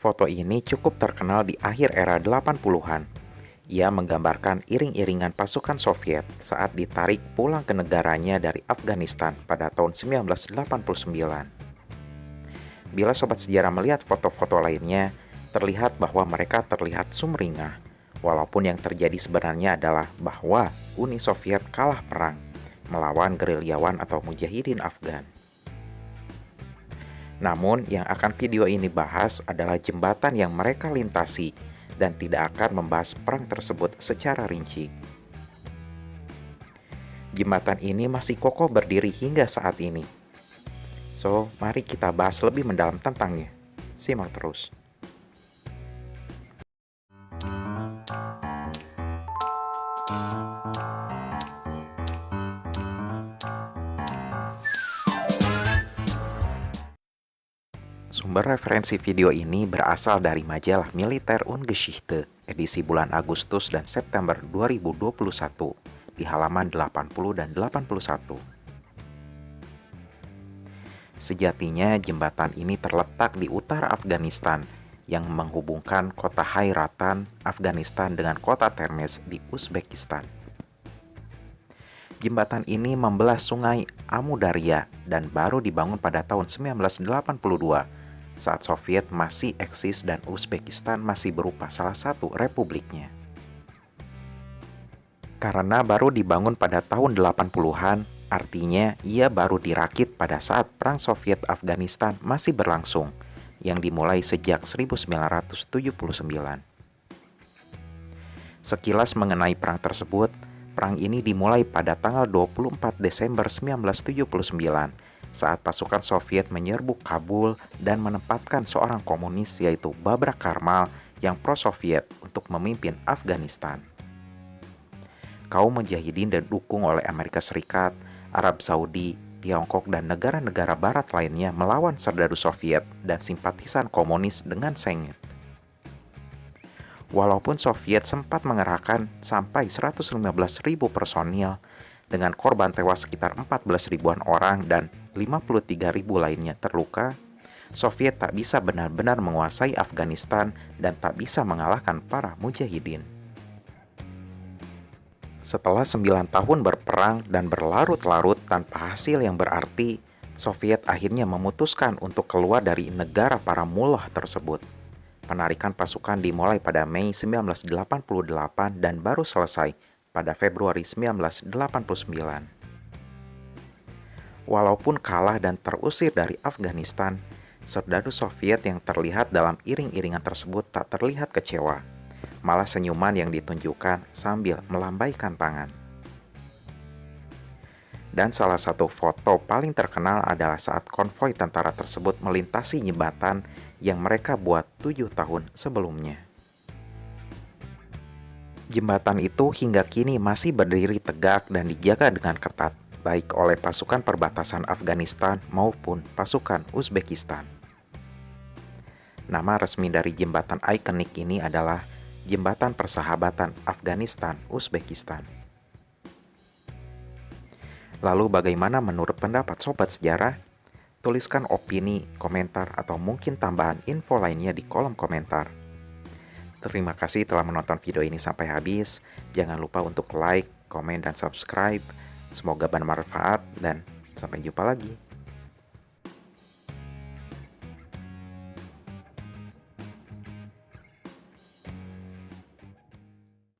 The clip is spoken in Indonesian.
Foto ini cukup terkenal di akhir era 80-an. Ia menggambarkan iring-iringan pasukan Soviet saat ditarik pulang ke negaranya dari Afghanistan pada tahun 1989. Bila sobat sejarah melihat foto-foto lainnya, terlihat bahwa mereka terlihat sumringah, walaupun yang terjadi sebenarnya adalah bahwa Uni Soviet kalah perang melawan gerilyawan atau mujahidin Afgan. Namun, yang akan video ini bahas adalah jembatan yang mereka lintasi dan tidak akan membahas perang tersebut secara rinci. Jembatan ini masih kokoh berdiri hingga saat ini. So, mari kita bahas lebih mendalam tentangnya. Simak terus. Sumber referensi video ini berasal dari majalah Militär und Geschichte edisi bulan Agustus dan September 2021 di halaman 80 dan 81. Sejatinya jembatan ini terletak di utara Afghanistan yang menghubungkan kota Hairatan, Afghanistan dengan kota Termez di Uzbekistan. Jembatan ini membelah sungai Amudarya dan baru dibangun pada tahun 1982 saat Soviet masih eksis dan Uzbekistan masih berupa salah satu republiknya. Karena baru dibangun pada tahun 80-an, artinya ia baru dirakit pada saat Perang Soviet Afghanistan masih berlangsung, yang dimulai sejak 1979. Sekilas mengenai perang tersebut, perang ini dimulai pada tanggal 24 Desember 1979 saat pasukan Soviet menyerbu Kabul dan menempatkan seorang komunis yaitu Babrak Karmal yang pro-Soviet untuk memimpin Afghanistan. Kaum mujahidin didukung oleh Amerika Serikat, Arab Saudi, Tiongkok, dan negara-negara barat lainnya melawan serdadu Soviet dan simpatisan komunis dengan sengit. Walaupun Soviet sempat mengerahkan sampai 115.000 personil, dengan korban tewas sekitar 14 ribuan orang dan 53.000 lainnya terluka, Soviet tak bisa benar-benar menguasai Afghanistan dan tak bisa mengalahkan para mujahidin. Setelah 9 tahun berperang dan berlarut-larut tanpa hasil yang berarti, Soviet akhirnya memutuskan untuk keluar dari negara para mullah tersebut. Penarikan pasukan dimulai pada Mei 1988 dan baru selesai pada Februari 1989. Walaupun kalah dan terusir dari Afghanistan, serdadu Soviet yang terlihat dalam iring-iringan tersebut tak terlihat kecewa, malah senyuman yang ditunjukkan sambil melambaikan tangan. Dan salah satu foto paling terkenal adalah saat konvoi tentara tersebut melintasi jembatan yang mereka buat 7 tahun sebelumnya. Jembatan itu hingga kini masih berdiri tegak dan dijaga dengan ketat, baik oleh pasukan perbatasan Afghanistan maupun pasukan Uzbekistan. Nama resmi dari jembatan ikonik ini adalah Jembatan Persahabatan Afghanistan-Uzbekistan. Lalu bagaimana menurut pendapat sobat sejarah? Tuliskan opini, komentar, atau mungkin tambahan info lainnya di kolom komentar. Terima kasih telah menonton video ini sampai habis. Jangan lupa untuk like, komen, dan subscribe. Semoga bermanfaat dan sampai jumpa lagi.